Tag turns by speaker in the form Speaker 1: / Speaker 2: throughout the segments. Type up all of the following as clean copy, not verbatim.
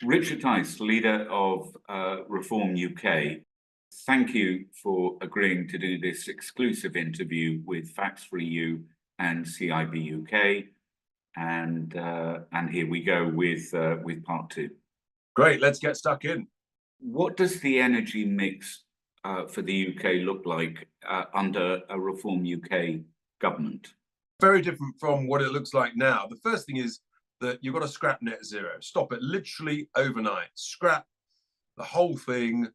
Speaker 1: Richard Tice, leader of Reform UK, thank you for agreeing to do this exclusive interview with Facts for EU and CIB UK. And here we go with part two.
Speaker 2: Great, let's get stuck in.
Speaker 1: What does the energy mix for the UK look like under a Reform UK government?
Speaker 2: Very different from what it looks like now. The first thing is that you've got to scrap net zero. Stop it literally overnight. Scrap the whole thing.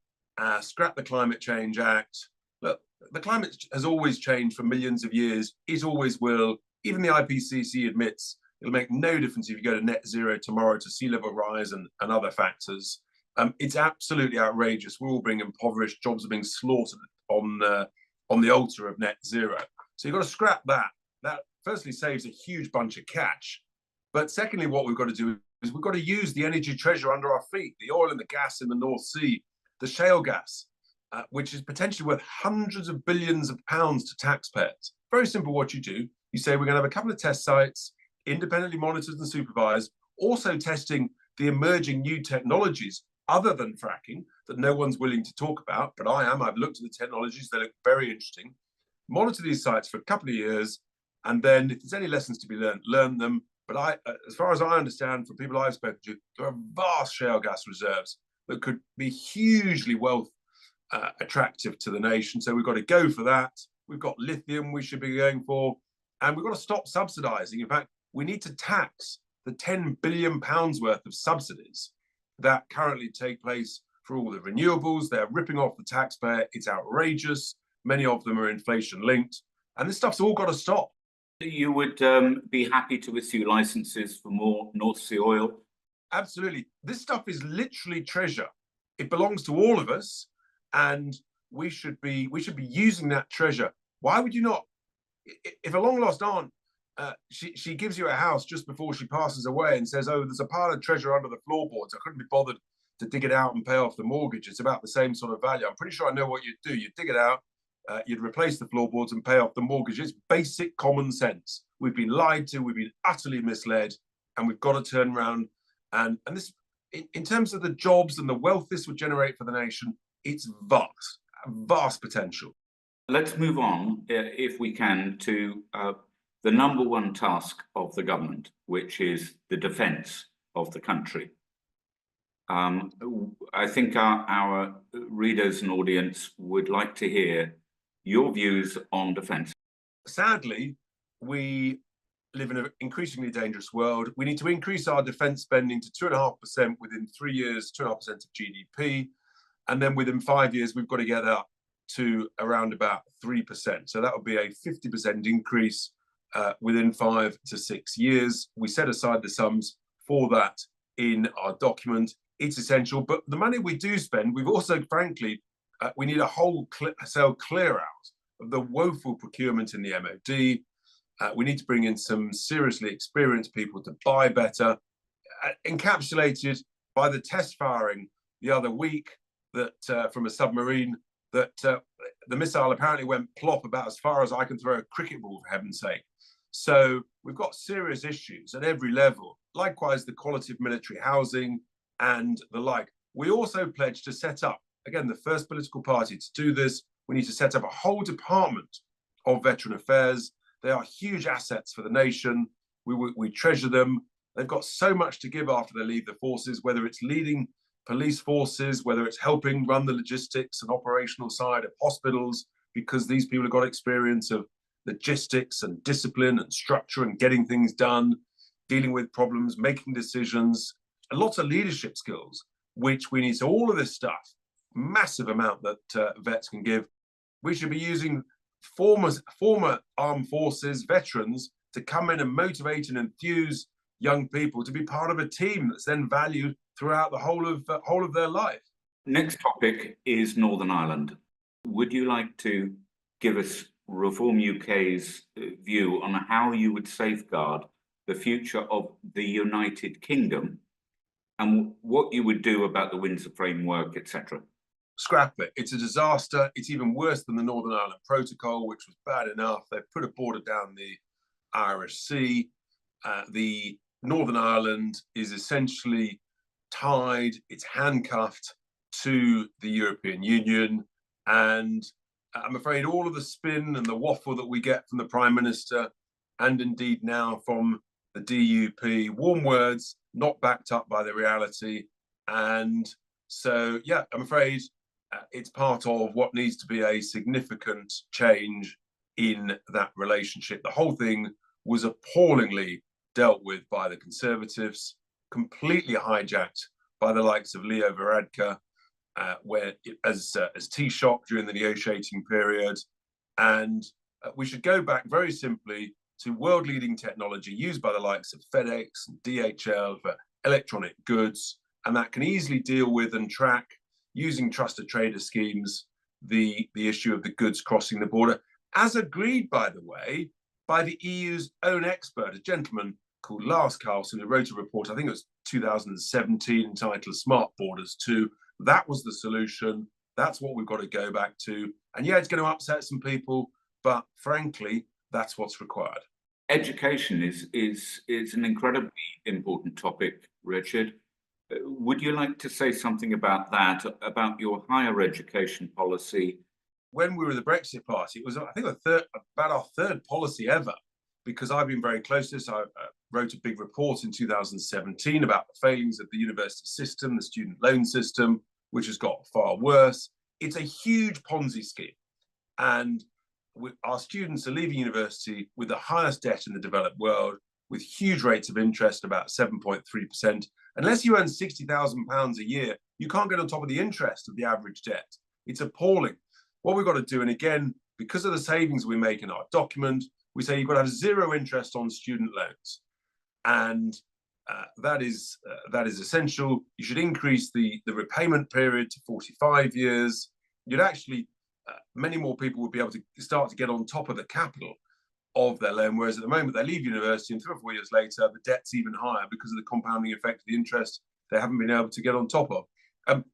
Speaker 2: Scrap the Climate Change Act. Look, the climate has always changed for millions of years. It always will. Even the IPCC admits it'll make no difference if you go to net zero tomorrow to sea level rise and other factors. It's absolutely outrageous. We're all being impoverished. Jobs are being slaughtered on the altar of net zero. So you've got to scrap that. That firstly saves a huge bunch of cash. But secondly, what we've got to do is we've got to use the energy treasure under our feet, the oil and the gas in the North Sea, the shale gas, which is potentially worth hundreds of billions of pounds to taxpayers. Very simple what you do. You say we're going to have a couple of test sites, independently monitored and supervised, also testing the emerging new technologies other than fracking that no one's willing to talk about, but I am. I've looked at the technologies. They look very interesting. Monitor these sites for a couple of years, and then if there's any lessons to be learned, learn them. But as far as I understand from people I've spoken to, there are vast shale gas reserves that could be hugely wealth attractive to the nation. So we've got to go for that. We've got lithium we should be going for, and we've got to stop subsidising. In fact, we need to tax the £10 billion worth of subsidies that currently take place for all the renewables. They're ripping off the taxpayer. It's outrageous. Many of them are inflation linked, and this stuff's all got to stop.
Speaker 1: You would be happy to issue licenses for more North Sea oil? Absolutely.
Speaker 2: This stuff is literally treasure. It belongs to all of us, and we should be using that treasure. Why would you not? If a long lost aunt, she gives you a house just before she passes away and says, "Oh, there's a pile of treasure under the floorboards. I couldn't be bothered to dig it out and pay off the mortgage." It's about the same sort of value. I'm pretty sure I know what you'd do. You'd dig it out. You'd replace the floorboards and pay off the mortgage. It's basic common sense. We've been lied to, we've been utterly misled, and we've got to turn around. And this, in terms of the jobs and the wealth this would generate for the nation, it's vast potential.
Speaker 1: Let's move on, if we can, to the number one task of the government, which is the defence of the country. I think our readers and audience would like to hear your views on defence.
Speaker 2: Sadly, we live in an increasingly dangerous world. We need to increase our defence spending to 2.5% within 3 years, 2.5% of GDP. And then within 5 years, we've got to get up to around about 3%. So that would be a 50% increase within 5 to 6 years. We set aside the sums for that in our document. It's essential. But the money we do spend, we've also, frankly, we need a wholesale clear out of the woeful procurement in the MOD. We need to bring in some seriously experienced people to buy better, encapsulated by the test firing the other week that from a submarine that the missile apparently went plop about as far as I can throw a cricket ball, for heaven's sake. So we've got serious issues at every level. Likewise, the quality of military housing and the like. We also pledged to set up, again, the first political party to do this. We need to set up a whole department of veteran affairs. They are huge assets for the nation. We treasure them. They've got so much to give after they leave the forces, whether it's leading police forces, whether it's helping run the logistics and operational side of hospitals, because these people have got experience of logistics and discipline and structure and getting things done, dealing with problems, making decisions, and lots of leadership skills, which we need. So all of this stuff, massive amount that vets can give. We should be using former armed forces, veterans, to come in and motivate and enthuse young people to be part of a team that's then valued throughout the whole of their life.
Speaker 1: Next topic is Northern Ireland. Would you like to give us Reform UK's view on how you would safeguard the future of the United Kingdom and what you would do about the Windsor Framework, etc.?
Speaker 2: Scrap it. It's a disaster. It's even worse than the Northern Ireland Protocol, which was bad enough. They've put a border down the Irish Sea. The Northern Ireland is essentially tied, it's handcuffed to the European Union. And I'm afraid all of the spin and the waffle that we get from the Prime Minister, and indeed now from the DUP, warm words, not backed up by the reality. And so, yeah, I'm afraid it's part of what needs to be a significant change in that relationship. The whole thing was appallingly dealt with by the Conservatives, completely hijacked by the likes of Leo Varadkar, as Taoiseach during the negotiating period. And we should go back very simply to world-leading technology used by the likes of FedEx and DHL for electronic goods, and that can easily deal with and track, using trusted trader schemes, the issue of the goods crossing the border, as agreed, by the way, by the EU's own expert, a gentleman called Lars Carlson, who wrote a report, I think it was 2017, entitled Smart Borders 2. That was the solution. That's what we've got to go back to. And yeah, it's going to upset some people, but frankly, that's what's required.
Speaker 1: Education is an incredibly important topic, Richard. Would you like to say something about that, about your higher education policy?
Speaker 2: When we were the Brexit Party, it was, I think, about our third policy ever, because I've been very close to this. I wrote a big report in 2017 about the failings of the university system, the student loan system, which has got far worse. It's a huge Ponzi scheme. And our students are leaving university with the highest debt in the developed world, with huge rates of interest, about 7.3%. Unless you earn £60,000 a year, you can't get on top of the interest of the average debt. It's appalling. What we've got to do, and again, because of the savings we make in our document, we say you've got to have zero interest on student loans. And that is essential. You should increase the repayment period to 45 years. You'd actually, many more people would be able to start to get on top of the capital of their loan, whereas at the moment they leave university and 3 or 4 years later, the debt's even higher because of the compounding effect of the interest they haven't been able to get on top of.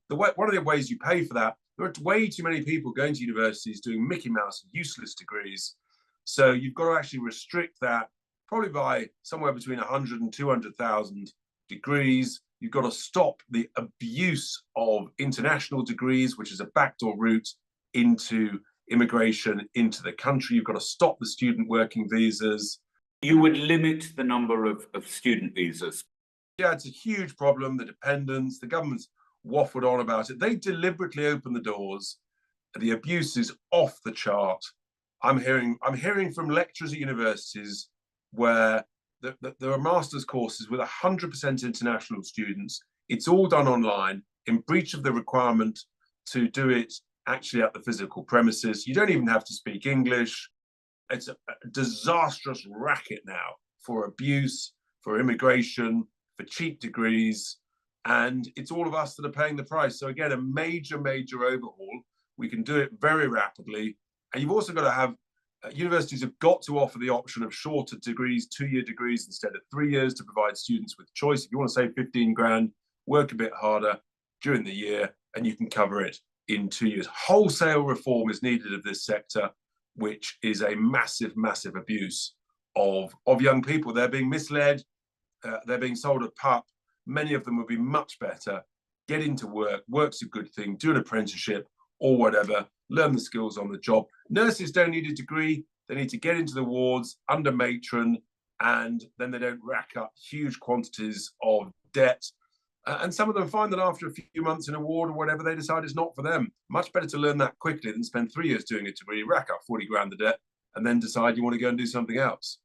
Speaker 2: One of the ways you pay for that, there are way too many people going to universities doing Mickey Mouse and useless degrees. So you've got to actually restrict that probably by somewhere between 100 and 200,000 degrees. You've got to stop the abuse of international degrees, which is a backdoor route into immigration into the country. You've got to stop the student working visas.
Speaker 1: You would limit the number of student visas.
Speaker 2: Yeah, it's a huge problem. The dependents, the government's waffled on about it. They deliberately open the doors. The abuse is off the chart. I'm hearing from lecturers at universities where there are master's courses with 100% international students. It's all done online in breach of the requirement to do it actually at the physical premises. You don't even have to speak English. It's a disastrous racket now for abuse, for immigration, for cheap degrees. And it's all of us that are paying the price. So again, a major overhaul. We can do it very rapidly. And you've also got to have, universities have got to offer the option of shorter degrees, 2-year degrees instead of 3 years, to provide students with choice. If you want to save 15 grand, work a bit harder during the year and you can cover it in 2 years. Wholesale reform is needed of this sector, which is a massive abuse of young people. They're being misled. They're being sold a pup. Many of them would be much better. Get into work. Work's a good thing. Do an apprenticeship or whatever. Learn the skills on the job. Nurses don't need a degree. They need to get into the wards under matron, and then they don't rack up huge quantities of debt. And some of them find that after a few months in a ward or whatever, they decide it's not for them. Much better to learn that quickly than spend 3 years doing a degree, rack up 40 grand of debt, and then decide you want to go and do something else.